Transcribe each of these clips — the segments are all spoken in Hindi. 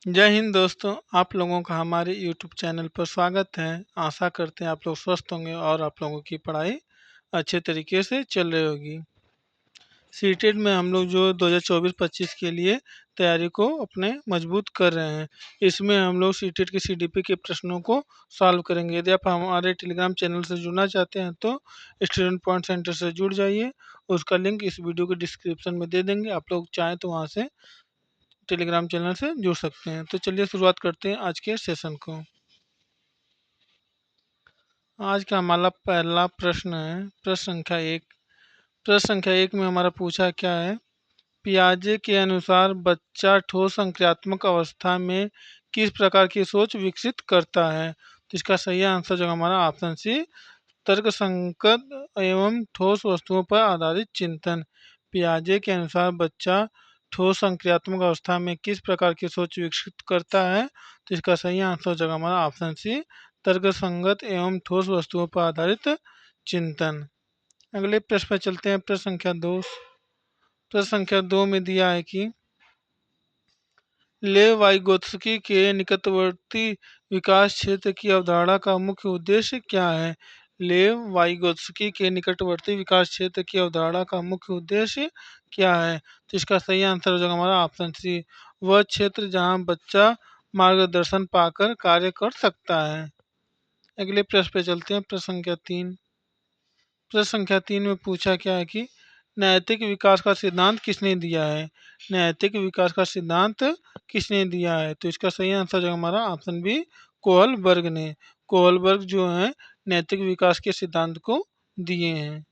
जय हिंद दोस्तों, आप लोगों का हमारे यूट्यूब चैनल पर स्वागत है। आशा करते हैं आप लोग स्वस्थ होंगे और आप लोगों की पढ़ाई अच्छे तरीके से चल रही होगी। सीटेट में हम लोग जो 2024-25 के लिए तैयारी को अपने मजबूत कर रहे हैं। इसमें हम लोग सीटेट के सीडीपी के प्रश्नों को सॉल्व करेंगे। यदि आप हमारे टेलीग्राम चैनल से जुड़ना चाहते हैं तो स्टूडेंट पॉइंट सेंटर से जुड़ जाइए। उसका लिंक इस वीडियो के डिस्क्रिप्शन में दे देंगे। आप लोग चाहें तो वहाँ से टेलीग्राम चैनल से जुड़ सकते हैं। तो चलिए शुरुआत करते हैं आज के सेशन को। आज का हमारा पहला प्रश्न है प्रश्न संख्या एक में हमारा पूछा क्या है। पियाजे के अनुसार बच्चा ठोस संक्रियात्मक अवस्था में किस प्रकार की सोच विकसित करता है। तो इसका सही आंसर जो हमारा ऑप्शन सी, तर्क संगत एवं ठोस वस्तुओं पर आधारित चिंतन। पियाजे के अनुसार बच्चा ठोस संक्रियात्मक अवस्था में किस प्रकार की सोच विकसित करता है। तो इसका सही आंसर जो हमारा ऑप्शन सी, तर्क संगत एवं ठोस वस्तुओं पर आधारित चिंतन। अगले प्रश्न पर चलते हैं। प्रश्न संख्या 2 में दिया है कि लेव वाइगोत्स्की के निकटवर्ती विकास क्षेत्र की अवधारणा का मुख्य उद्देश्य क्या है। लेव वाइगोत्स्की के निकटवर्ती विकास क्षेत्र की अवधारणा का मुख्य उद्देश्य क्या है। तो इसका सही आंसर हो जाएगा हमारा ऑप्शन सी, वह क्षेत्र जहां बच्चा मार्गदर्शन पाकर कार्य कर सकता है। अगले प्रश्न पे चलते हैं। प्रश्न संख्या 3 में पूछा क्या है कि नैतिक विकास का सिद्धांत किसने दिया है। नैतिक विकास का सिद्धांत किसने दिया है। तो इसका सही आंसर जो हमारा ऑप्शन बी, कोहलबर्ग ने। कोहलबर्ग जो है नैतिक विकास के सिद्धांत को दिए हैं।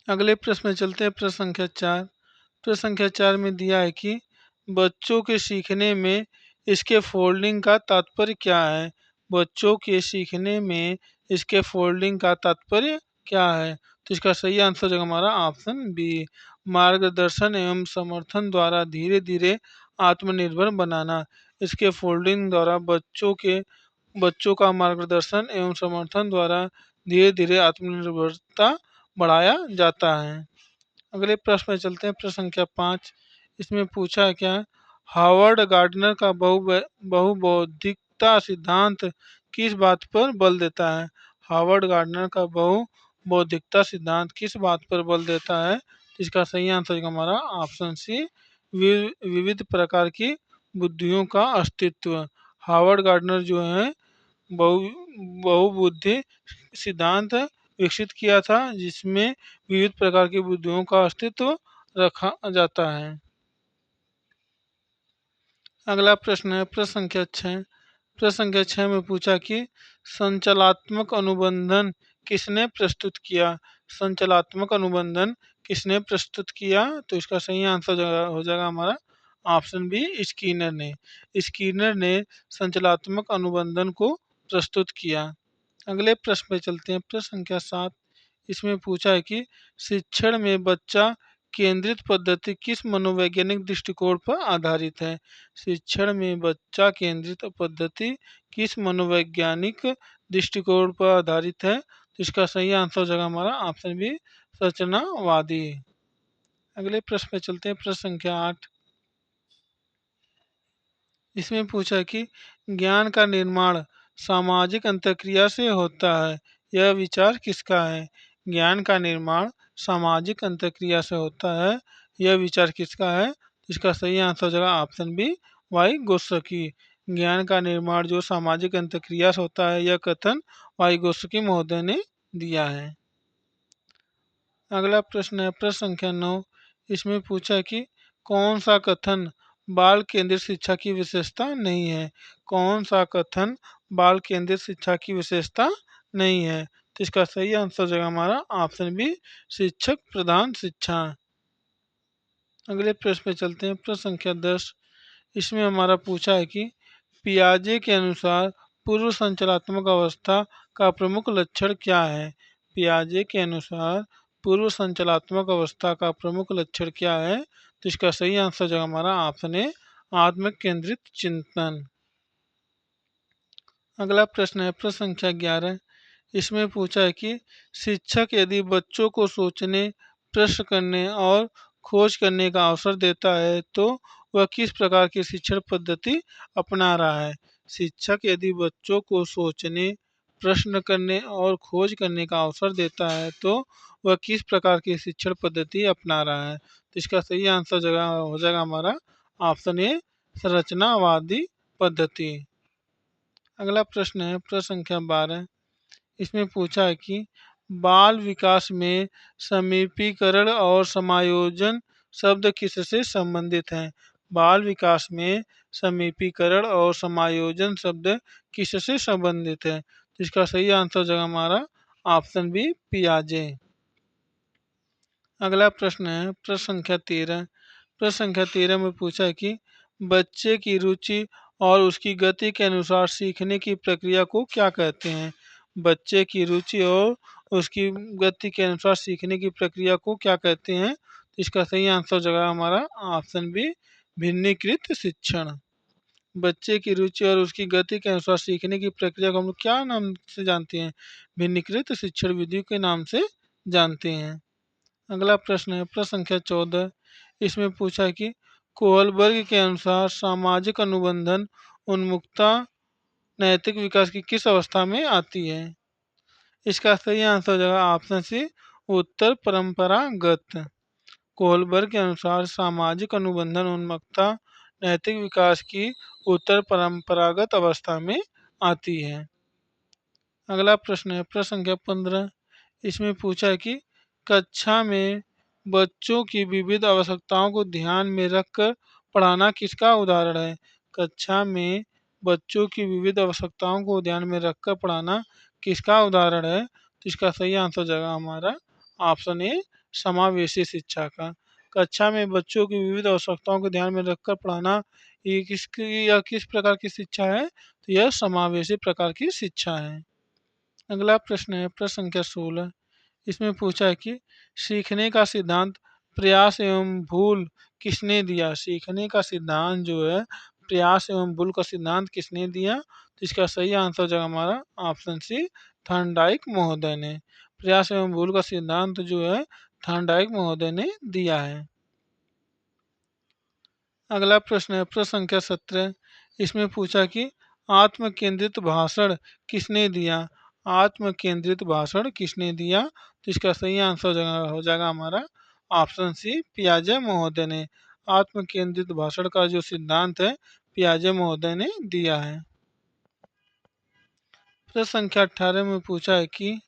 अगले प्रश्न में चलते हैं। प्रश्न संख्या 4 में दिया है कि बच्चों के सीखने में इसके फोल्डिंग का तात्पर्य क्या है। बच्चों के सीखने में इसके फोल्डिंग का तात्पर्य क्या है। तो इसका सही आंसर जो हमारा ऑप्शन बी, मार्गदर्शन एवं समर्थन द्वारा धीरे धीरे आत्मनिर्भर बनाना। इसके फोल्डिंग द्वारा बच्चों का मार्गदर्शन एवं समर्थन द्वारा धीरे धीरे आत्मनिर्भरता बढ़ाया जाता है। अगले प्रश्न में चलते हैं। प्रश्न संख्या 5, इसमें पूछा है क्या, हावर्ड गार्डनर का बहुबौद्धिकता सिद्धांत किस बात पर बल देता है। हावर्ड गार्डनर का बहुबौद्धिकता सिद्धांत किस बात पर बल देता है। तो इसका सही आंसर है हमारा ऑप्शन सी, विविध प्रकार की बुद्धियों का अस्तित्व। हावर्ड गार्डनर जो है बहु बहुबुद्धि सिद्धांत विकसित किया था, जिसमें विविध प्रकार की बुद्धियों का अस्तित्व रखा जाता है। अगला प्रश्न है प्रश्न संख्या 6 में पूछा कि संचलात्मक अनुबंधन किसने प्रस्तुत किया। संचलात्मक अनुबंधन किसने प्रस्तुत किया। तो इसका सही आंसर हो जाएगा हमारा ऑप्शन बी, स्कीनर ने संचलात्मक अनुबंधन को प्रस्तुत किया। अगले प्रश्न पे चलते हैं। प्रश्न संख्या 7, इसमें पूछा है कि शिक्षण में बच्चा केंद्रित पद्धति किस मनोवैज्ञानिक दृष्टिकोण पर आधारित है। शिक्षण में बच्चा केंद्रित पद्धति किस मनोवैज्ञानिक दृष्टिकोण पर आधारित है। तो इसका सही आंसर हो जाएगा हमारा ऑप्शन बी, रचनावादी। अगले प्रश्न पे चलते हैं। प्रश्न संख्या 8, इसमें पूछा है कि ज्ञान का निर्माण सामाजिक अंतर्क्रिया से होता है, यह विचार किसका है। ज्ञान का निर्माण सामाजिक अंतर्क्रिया से होता है, यह विचार किसका है। इसका सही आंसर हो जाएगा ऑप्शन बी, वाई गोस्वाकी। ज्ञान का निर्माण जो सामाजिक अंतर्क्रिया से होता है, यह कथन वाई गोस्वाकी महोदय ने दिया है। अगला प्रश्न है प्रश्न संख्या 9, इसमें पूछा है कि कौन सा कथन बाल केंद्रित शिक्षा की विशेषता नहीं है। कौन सा कथन बाल केंद्रित शिक्षा की विशेषता नहीं है। तो इसका सही आंसर जो है हमारा ऑप्शन बी, शिक्षक प्रधान शिक्षा। अगले प्रश्न पे चलते हैं। प्रश्न संख्या 10, इसमें हमारा पूछा है कि पियाजे के अनुसार पूर्व संचलात्मक अवस्था का प्रमुख लक्षण क्या है। पियाजे के अनुसार पूर्व संचलात्मक अवस्था का प्रमुख लक्षण क्या है। तो इसका सही आंसर जो हमारा ऑप्शन है, आत्म केंद्रित चिंतन। अगला प्रश्न है प्रश्न संख्या 11, इसमें पूछा है कि शिक्षक यदि बच्चों को सोचने, प्रश्न करने और खोज करने का अवसर देता है तो वह किस प्रकार की शिक्षण पद्धति अपना रहा है। शिक्षक यदि बच्चों को सोचने, प्रश्न करने और खोज करने का अवसर देता है तो वह किस प्रकार की शिक्षण पद्धति अपना रहा है। तो इसका सही आंसर जगह हो जाएगा हमारा ऑप्शन ए, संरचनावादी पद्धति। अगला प्रश्न है प्रश्न संख्या 12। इसमें पूछा है कि बाल विकास में समीपीकरण और समायोजन शब्द किससे संबंधित हैं। बाल विकास में समीपीकरण और समायोजन शब्द किससे संबंधित है। तो इसका सही आंसर जगह हमारा ऑप्शन बी, पियाजे। अगला प्रश्न है प्रश्न संख्या 13। प्रश्न संख्या 13 में पूछा है कि बच्चे की रुचि और उसकी गति के अनुसार सीखने की प्रक्रिया को क्या कहते हैं। बच्चे की रुचि और उसकी गति के अनुसार सीखने की प्रक्रिया को क्या कहते हैं। इसका सही आंसर जगह हमारा ऑप्शन बी, भिन्नीकृत शिक्षण। बच्चे की रुचि और उसकी गति के अनुसार सीखने की प्रक्रिया को हम लोग क्या नाम से जानते हैं, भिन्नीकृत शिक्षण विधि के नाम से जानते हैं। अगला प्रश्न है प्रश्न संख्या 14। इसमें पूछा है कि कोहलबर्ग के अनुसार सामाजिक अनुबंधन उन्मुखता नैतिक विकास की किस अवस्था में आती है। इसका सही आंसर जगह ऑप्शन सी, उत्तर परंपरागत। कोहलबर्ग के अनुसार सामाजिक अनुबंधन उन्मुखता नैतिक विकास की उत्तर परंपरागत अवस्था में आती है। अगला प्रश्न है प्रश्न संख्या 15। इसमें पूछा है कि कक्षा में बच्चों की विविध आवश्यकताओं को ध्यान में रखकर पढ़ाना किसका उदाहरण है। कक्षा में बच्चों की विविध आवश्यकताओं को ध्यान में रखकर पढ़ाना किसका उदाहरण है। तो इसका सही आंसर जगह हमारा ऑप्शन ए, समावेशी शिक्षा का। कक्षा में बच्चों की विविध आवश्यकताओं को ध्यान में रखकर पढ़ाना यह किस प्रकार की शिक्षा है। तो यह समावेशी प्रकार की शिक्षा है। अगला प्रश्न है प्रश्न संख्या 16। इसमें पूछा है कि सीखने का सिद्धांत प्रयास एवं भूल किसने दिया। सीखने का सिद्धांत जो है प्रयास एवं भूल का सिद्धांत किसने दिया। तो इसका सही आंसर जगह हमारा ऑप्शन सी, थॉर्नडाइक महोदय ने। प्रयास एवं भूल का सिद्धांत जो है थॉर्नडाइक महोदय ने दिया है। अगला प्रश्न है प्रश्न संख्या 17। इसमें पूछा कि आत्म केंद्रित भाषण किसने दिया। आत्म केंद्रित भाषण किसने दिया। तो इसका सही आंसर हो जाएगा हमारा ऑप्शन सी, पियाजे महोदय ने। आत्म केंद्रित भाषण का जो सिद्धांत है पियाजे महोदय ने दिया है। प्रश्न संख्या 18 में पूछा है कि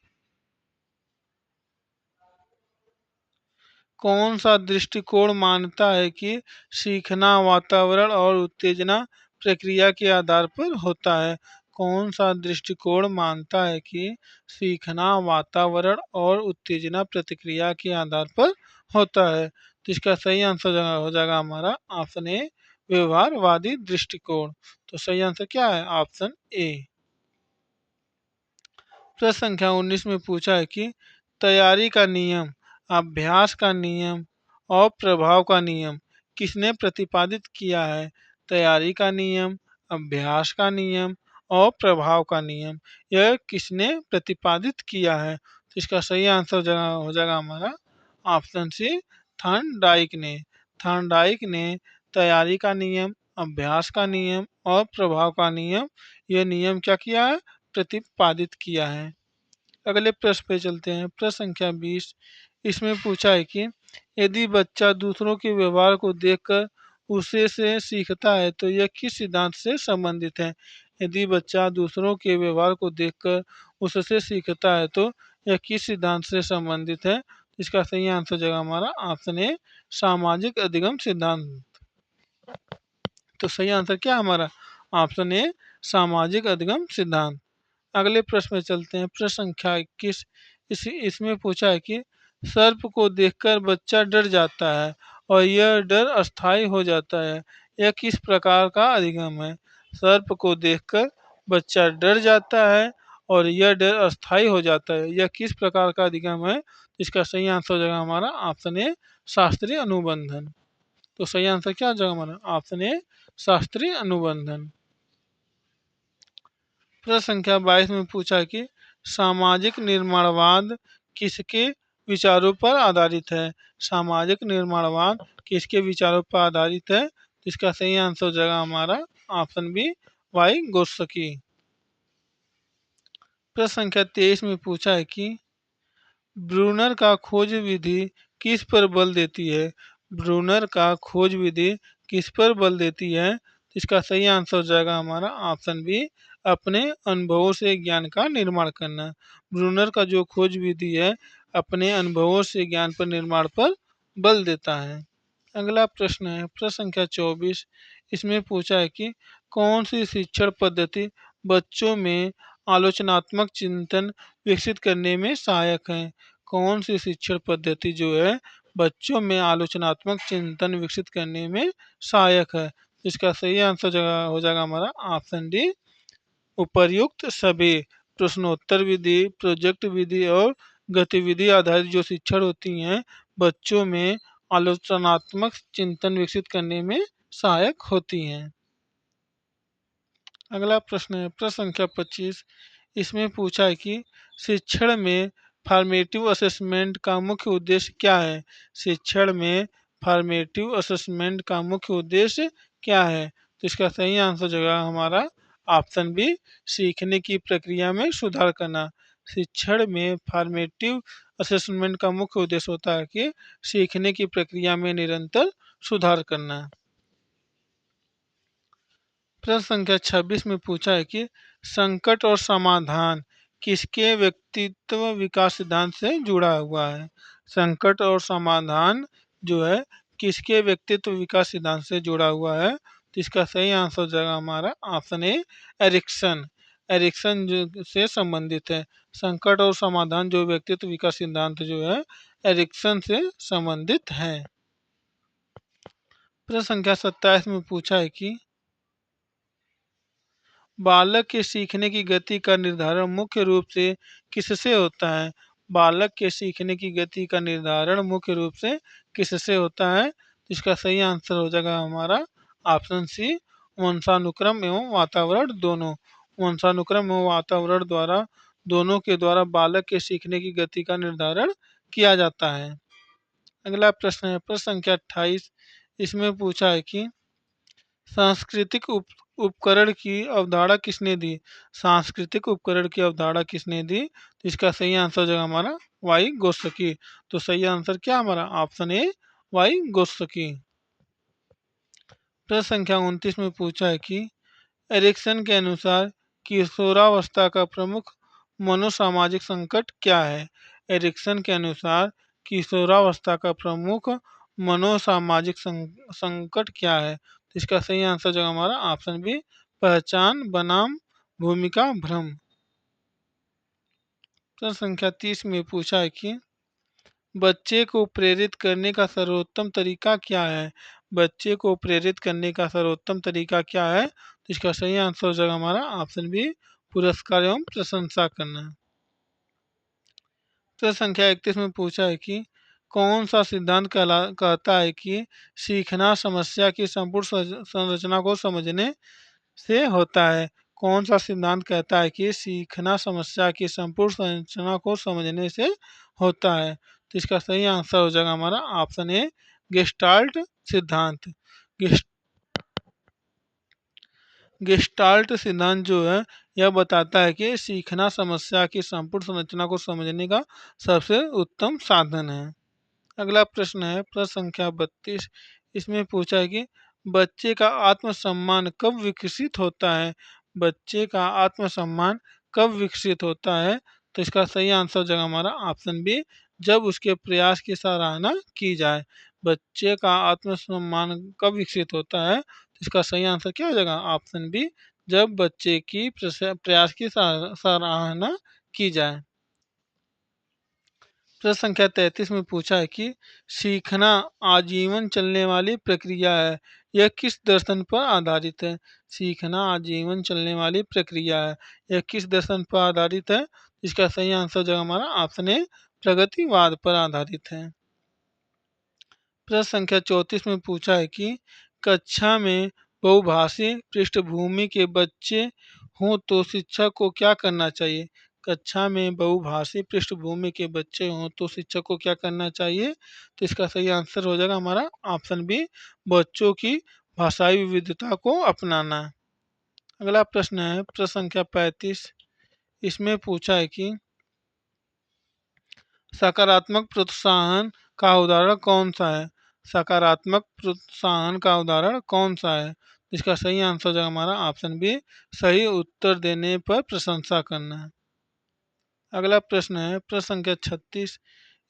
कौन सा दृष्टिकोण मानता है कि सीखना वातावरण और उत्तेजना प्रक्रिया के आधार पर होता है। कौन सा दृष्टिकोण मानता है कि सीखना वातावरण और उत्तेजना प्रतिक्रिया के आधार पर होता है। तो इसका सही आंसर हो जाएगा हमारा ऑप्शन ए, व्यवहारवादी दृष्टिकोण। तो सही आंसर क्या है, ऑप्शन ए। प्रश्न संख्या 19 में पूछा है कि तैयारी का नियम, अभ्यास का नियम और प्रभाव का नियम किसने प्रतिपादित किया है। तैयारी का नियम, अभ्यास का नियम और प्रभाव का नियम यह किसने प्रतिपादित किया है। तो इसका सही आंसर हो जाएगा हमारा ऑप्शन सी, थॉर्नडाइक ने। थॉर्नडाइक ने तैयारी का नियम, अभ्यास का नियम और प्रभाव का नियम यह नियम क्या किया है, प्रतिपादित किया है। अगले प्रश्न पे चलते हैं प्रश्न संख्या 20। इसमें पूछा है कि यदि बच्चा दूसरों के व्यवहार को देखकर उसे से सीखता है तो यह किस सिद्धांत से संबंधित है। यदि बच्चा दूसरों के व्यवहार को देखकर उससे सीखता है तो यह किस सिद्धांत से संबंधित है। इसका सही आंसर जगह हमारा ऑप्शन ए, सामाजिक अधिगम सिद्धांत। तो सही आंसर क्या है हमारा ऑप्शन ए, सामाजिक अधिगम सिद्धांत। अगले प्रश्न में चलते हैं प्रश्न संख्या 21। इसमें पूछा है कि सर्प को देखकर बच्चा डर जाता है और यह डर अस्थायी हो जाता है, यह किस प्रकार का अधिगम है। सर्प को देखकर बच्चा डर जाता है और यह डर अस्थायी हो जाता है, यह किस प्रकार का अधिगम है। इसका सही आंसर हो जाएगा हमारा ऑप्शन ए, शास्त्रीय अनुबंधन। तो सही आंसर क्या हो जाएगा हमारा ऑप्शन ए, शास्त्रीय अनुबंधन। प्रश्न संख्या 22 में पूछा है कि सामाजिक निर्माणवाद किसके विचारों पर आधारित है। सामाजिक निर्माणवाद किसके विचारों पर आधारित है। इसका सही आंसर हो जाएगा हमारा ऑप्शन बी वाई गोत्सकी। प्रश्न संख्या 23 में पूछा है कि ब्रूनर का खोज विधि किस पर बल देती है। ब्रूनर का खोज विधि किस पर बल देती है। इसका सही आंसर हो जाएगा हमारा ऑप्शन बी अपने अनुभवों से ज्ञान का निर्माण करना। ब्रूनर का जो खोज विधि है अपने अनुभवों से ज्ञान पर निर्माण पर बल देता है। अगला प्रश्न है प्रश्न संख्या 24। इसमें पूछा है कि कौन सी शिक्षण पद्धति बच्चों में आलोचनात्मक चिंतन विकसित करने में सहायक है। कौन सी शिक्षण पद्धति जो है बच्चों में आलोचनात्मक चिंतन विकसित करने में सहायक है। इसका सही आंसर हो जाएगा हमारा ऑप्शन डी उपर्युक्त सभी। प्रश्नोत्तर विधि, प्रोजेक्ट विधि और गतिविधि आधारित जो शिक्षण होती हैं बच्चों में आलोचनात्मक चिंतन विकसित करने में सहायक होती हैं। अगला प्रश्न है प्रश्न संख्या 25। इसमें पूछा है कि शिक्षण में फॉर्मेटिव असेसमेंट का मुख्य उद्देश्य क्या है। शिक्षण में फॉर्मेटिव असेसमेंट का मुख्य उद्देश्य क्या है। तो इसका सही आंसर जो है हमारा ऑप्शन बी सीखने की प्रक्रिया में सुधार करना। शिक्षण में फॉर्मेटिव असेसमेंट का मुख्य उद्देश्य होता है कि सीखने की प्रक्रिया में निरंतर सुधार करना। प्रश्न संख्या 26 में पूछा है कि संकट और समाधान किसके व्यक्तित्व विकास सिद्धांत से जुड़ा हुआ है। संकट और समाधान जो है किसके व्यक्तित्व विकास सिद्धांत से जुड़ा हुआ है। तो इसका सही आंसर हो जाएगा हमारा ऑप्शन ए एरिक्सन। एरिक्सन जो से संबंधित है। संकट और समाधान जो व्यक्तित्व विकास सिद्धांत जो है एरिक्सन से संबंधित है। प्रश्न संख्या 27 में पूछा है कि बालक के सीखने की गति का निर्धारण मुख्य रूप से किससे होता है। बालक के सीखने की गति का निर्धारण मुख्य रूप से किससे होता है। इसका सही आंसर हो जाएगा हमारा ऑप्शन सी वंशानुक्रम एवं वातावरण दोनों। वंशानुक्रम एवं वातावरण द्वारा दोनों के द्वारा बालक के सीखने की गति का निर्धारण किया जाता है। अगला प्रश्न है प्रश्न संख्या 28। इसमें पूछा है कि सांस्कृतिक उपकरण की अवधारणा किसने दी। सांस्कृतिक उपकरण की अवधारणा किसने दी। तो इसका सही आंसर जो हमारा वाई गोत्सकी। तो सही आंसर क्या हमारा ऑप्शन ए वाई गोत्सकी। प्रश्न संख्या 29 में पूछा है कि एरिक्सन के अनुसार किशोरावस्था का प्रमुख मनोसामाजिक संकट क्या है। एरिक्सन के अनुसार किशोरावस्था का प्रमुख मनोसामाजिक संकट क्या है। इसका सही आंसर जो हमारा ऑप्शन बी पहचान बनाम भूमिका भ्रम। प्रश्न संख्या 30 में पूछा है कि बच्चे को प्रेरित करने का सर्वोत्तम तरीका क्या है। बच्चे को प्रेरित करने का सर्वोत्तम तरीका क्या है। इसका सही आंसर हो जाएगा हमारा ऑप्शन बी पुरस्कार एवं प्रशंसा करना। प्रश्न संख्या 31 में पूछा है कि कौन सा सिद्धांत कहता है कि सीखना समस्या की संपूर्ण संरचना को समझने से होता है। कौन सा सिद्धांत कहता है कि सीखना समस्या की संपूर्ण संरचना को समझने से होता है। तो इसका सही आंसर हो जाएगा हमारा ऑप्शन ए गेस्टाल्ट सिद्धांत। गेस्टाल्ट सिद्धांत जो है यह बताता है कि सीखना समस्या की संपूर्ण संरचना को समझने का सबसे उत्तम साधन है। अगला प्रश्न है प्रश्न संख्या 32। इसमें पूछा है कि बच्चे का आत्मसम्मान कब विकसित होता है। बच्चे का आत्मसम्मान कब विकसित होता है। तो इसका सही आंसर हो जाएगा हमारा ऑप्शन बी जब उसके प्रयास की सराहना की जाए। बच्चे का आत्मसम्मान कब विकसित होता है। तो इसका सही आंसर क्या हो जाएगा ऑप्शन बी जब बच्चे की प्रयास की सराहना की जाए। प्रश्न संख्या 33 में पूछा है कि सीखना आजीवन चलने वाली प्रक्रिया है। यह किस दर्शन पर आधारित है। सीखना आजीवन चलने वाली प्रक्रिया है। यह किस दर्शन पर आधारित है। इसका सही आंसर जो हमारा ऑप्शन ए प्रगतिवाद पर आधारित है। प्रश्न संख्या 34 में पूछा है कि कक्षा में बहुभाषी पृष्ठभूमि के बच्चे हों तो शिक्षक को क्या करना चाहिए। कक्षा में बहुभाषी पृष्ठभूमि के बच्चे हों तो शिक्षक को क्या करना चाहिए। तो इसका सही आंसर हो जाएगा हमारा ऑप्शन बी बच्चों की भाषाई विविधता को अपनाना। अगला प्रश्न है प्रश्न संख्या 35। इसमें पूछा है कि सकारात्मक प्रोत्साहन का उदाहरण कौन सा है। सकारात्मक प्रोत्साहन का उदाहरण कौन सा है। इसका सही आंसर हो जाएगा हमारा ऑप्शन बी, सही उत्तर देने पर प्रशंसा करना है। अगला प्रश्न है प्रश्न संख्या 36।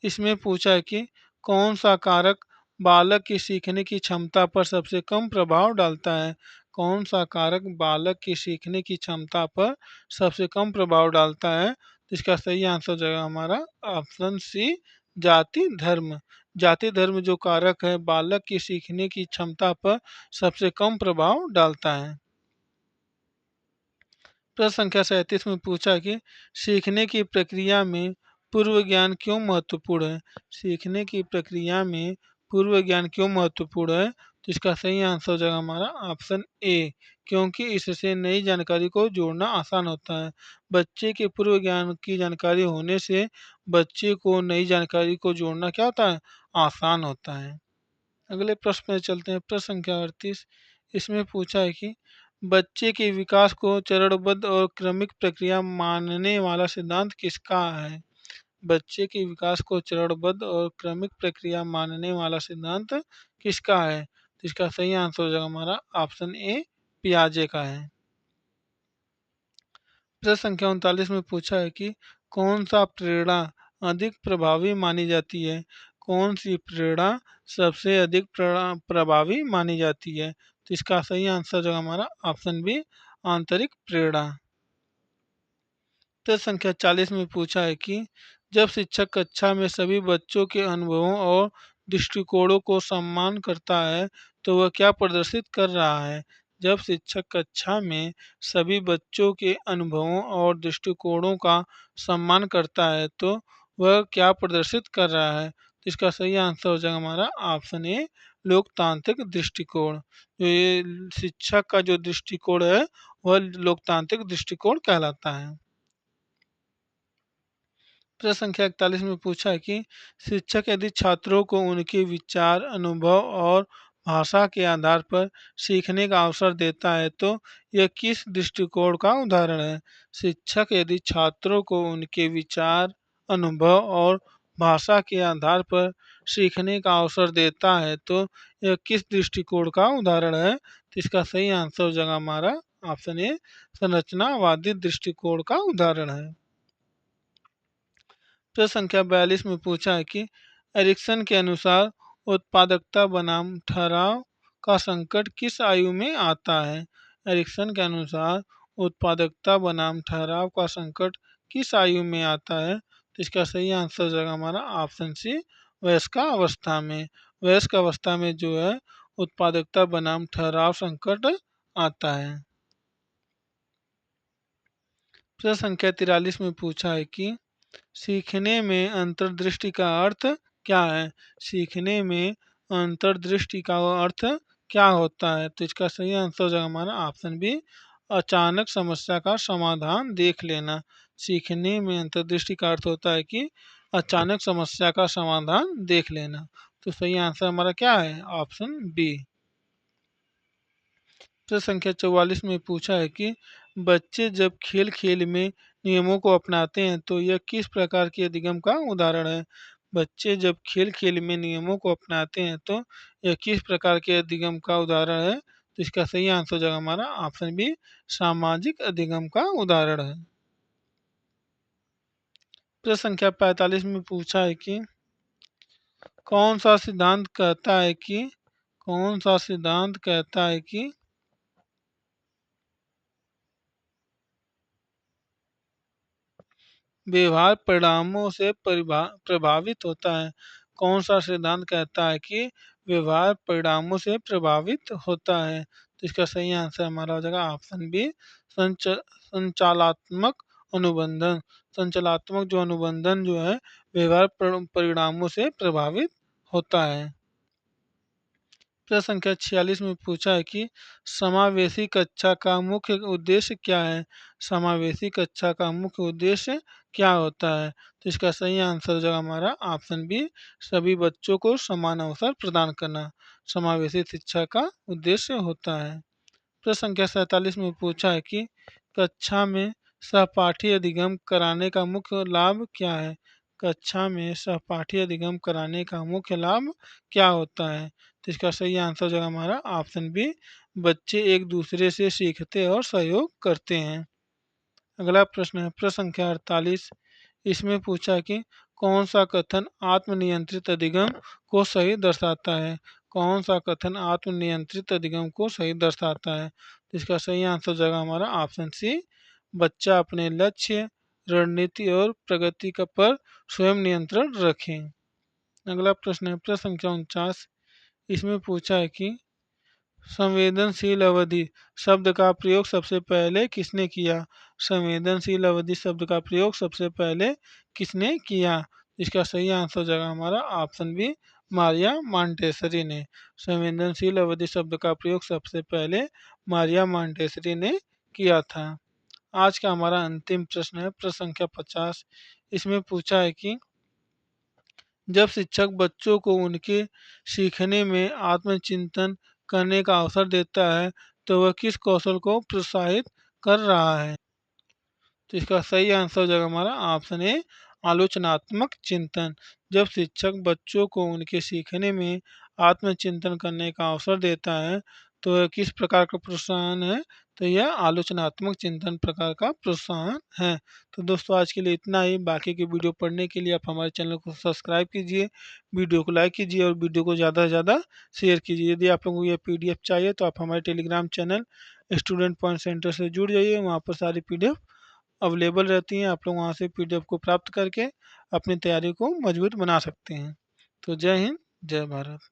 इसमें पूछा है कि कौन सा कारक बालक की सीखने की क्षमता पर सबसे कम प्रभाव डालता है। कौन सा कारक बालक की सीखने की क्षमता पर सबसे कम प्रभाव डालता है। तो इसका सही आंसर हो जाएगा हमारा ऑप्शन सी, जाति धर्म। जाति धर्म जो कारक है बालक की सीखने की क्षमता पर सबसे कम प्रभाव डालता है। प्रश्न संख्या 37 में पूछा कि सीखने की प्रक्रिया में पूर्व ज्ञान क्यों महत्वपूर्ण है। सीखने की प्रक्रिया में पूर्व ज्ञान क्यों महत्वपूर्ण है। तो इसका सही आंसर हो जाएगा हमारा ऑप्शन ए, क्योंकि इससे नई जानकारी को जोड़ना आसान होता है। बच्चे के पूर्व ज्ञान की जानकारी होने से बच्चे को नई जानकारी को जोड़ना क्या होता है, आसान होता है। अगले प्रश्न में चलते हैं प्रश्न संख्या 38। इसमें पूछा है कि बच्चे के विकास को चरणबद्ध और क्रमिक प्रक्रिया मानने वाला सिद्धांत किसका है। बच्चे के विकास को चरणबद्ध और क्रमिक प्रक्रिया मानने वाला सिद्धांत किसका है। तो इसका सही आंसर हो जाएगा हमारा ऑप्शन ए, पियाजे का है। प्रश्न संख्या 39 में पूछा है कि कौन सा प्रेरणा अधिक प्रभावी मानी जाती है। कौन सी प्रेरणा सबसे अधिक प्रभावी मानी जाती है। तो इसका सही आंसर जो हमारा ऑप्शन बी, आंतरिक प्रेरणा। प्रश्न संख्या 40 में पूछा है कि जब शिक्षक कक्षा में सभी बच्चों के अनुभवों और दृष्टिकोणों को सम्मान करता है तो वह क्या प्रदर्शित कर रहा है। जब शिक्षक कक्षा में सभी बच्चों के अनुभवों और दृष्टिकोणों का सम्मान करता है तो वह क्या प्रदर्शित कर रहा है। तो इसका सही आंसर हो जाएगा हमारा ऑप्शन ए, लोकतांत्रिक दृष्टिकोण। जो ये शिक्षक का जो दृष्टिकोण है वह लोकतांत्रिक दृष्टिकोण कहलाता है। प्रश्न संख्या 41 में पूछा है कि शिक्षक यदि छात्रों को उनके विचार, अनुभव और भाषा के आधार पर सीखने का अवसर देता है तो यह किस दृष्टिकोण का उदाहरण है। शिक्षक यदि छात्रों को उनके विचार, अनुभव और भाषा के आधार पर सीखने का अवसर देता है तो यह किस दृष्टिकोण का उदाहरण है। तो इसका सही आंसर हो जाएगा हमारा ऑप्शन ए, संरचनावादी दृष्टिकोण का उदाहरण है। प्रश्न संख्या 42 में पूछा है कि एरिक्सन के अनुसार उत्पादकता बनाम ठहराव का संकट किस आयु में आता है। एरिक्सन के अनुसार उत्पादकता बनाम ठहराव का संकट किस आयु में आता है। तो इसका सही आंसर हो जाएगा हमारा ऑप्शन सी, वयस्कावस्था में। वयस्क अवस्था में जो है उत्पादकता बनाम ठहराव संकट आता है। प्रश्न संख्या 43 में पूछा है कि सीखने में अंतर्दृष्टि का अर्थ क्या है। सीखने में अंतर्दृष्टि का अर्थ क्या होता है। तो इसका सही आंसर हो जाएगा हमारा ऑप्शन बी, अचानक समस्या का समाधान देख लेना। सीखने में अंतर्दृष्टि का अर्थ होता है कि अचानक समस्या का समाधान देख लेना। तो सही आंसर हमारा क्या है, ऑप्शन बी। प्रश्न संख्या 44 में पूछा है कि बच्चे जब खेल खेल में नियमों को अपनाते हैं तो यह किस प्रकार के अधिगम का उदाहरण है। बच्चे जब खेल खेल में नियमों को अपनाते हैं तो यह किस प्रकार के अधिगम का उदाहरण है। तो इसका सही आंसर हो जाएगा हमारा ऑप्शन बी, सामाजिक अधिगम का उदाहरण है। प्रश्न संख्या 45 में पूछा है कि कौन सा सिद्धांत कहता है कि कौन सा सिद्धांत कहता है कि व्यवहार परिणामों से प्रभावित होता है। कौन सा सिद्धांत कहता है कि व्यवहार परिणामों से प्रभावित होता है। तो इसका सही आंसर हमारा हो जाएगा ऑप्शन बी, संचालात्मक अनुबंधन। संचालात्मक जो अनुबंधन जो है व्यवहार परिणामों से प्रभावित होता है। प्रश्न संख्या 46 में पूछा है कि समावेशी कक्षा का मुख्य उद्देश्य क्या है। समावेशी कक्षा का मुख्य उद्देश्य क्या होता है। तो इसका सही आंसर हो जाएगा हमारा ऑप्शन बी, सभी बच्चों को समान अवसर प्रदान करना समावेशी शिक्षा का उद्देश्य होता है। प्रश्न संख्या 47 में पूछा है कि कक्षा में सहपाठी अधिगम कराने का मुख्य लाभ क्या है। कक्षा में सहपाठी अधिगम कराने का मुख्य लाभ क्या होता है। तो इसका सही आंसर हो जाएगा हमारा ऑप्शन बी, बच्चे एक दूसरे से सीखते और सहयोग करते हैं। अगला प्रश्न है प्रश्न संख्या 48। इसमें पूछा कि कौन सा कथन आत्मनियंत्रित अधिगम को सही दर्शाता है। कौन सा कथन आत्मनियंत्रित अधिगम को सही दर्शाता है। तो इसका सही आंसर हो जाएगा हमारा ऑप्शन सी, बच्चा अपने लक्ष्य, रणनीति और प्रगति का पर स्वयं नियंत्रण रखें। अगला प्रश्न है प्रश्न संख्या 49। इसमें पूछा है कि संवेदनशील अवधि शब्द का प्रयोग सबसे पहले किसने किया। संवेदनशील अवधि शब्द का प्रयोग सबसे पहले किसने किया। इसका सही आंसर हो जाएगा हमारा ऑप्शन बी, मारिया मॉन्टेसरी ने। संवेदनशील अवधि शब्द का प्रयोग सबसे पहले मारिया मॉन्टेसरी ने किया था। आज का हमारा अंतिम प्रश्न है प्रश्न संख्या 50। इसमें पूछा है कि जब शिक्षक बच्चों को उनके सीखने में आत्मचिंतन करने का अवसर देता है तो वह किस कौशल को प्रोत्साहित कर रहा है। तो इसका सही आंसर हो जाएगा हमारा ऑप्शन ए, आलोचनात्मक चिंतन। जब शिक्षक बच्चों को उनके सीखने में आत्मचिंतन करने का अवसर देता है तो यह किस प्रकार का प्रोत्साहन है। तो यह आलोचनात्मक चिंतन प्रकार का प्रोत्साहन है। तो दोस्तों आज के लिए इतना ही। बाकी की वीडियो पढ़ने के लिए आप हमारे चैनल को सब्सक्राइब कीजिए, वीडियो को लाइक कीजिए और वीडियो को ज़्यादा से ज़्यादा शेयर कीजिए। यदि आप लोगों को ये पीडीएफ चाहिए तो आप हमारे Telegram channel student point centre से जुड़ जाइए, वहाँ पर सारी पीडीएफ अवेलेबल रहती हैं। आप लोग वहाँ से पीडीएफ को प्राप्त करके अपनी तैयारी को मजबूत बना सकते हैं। तो जय हिंद, जय भारत।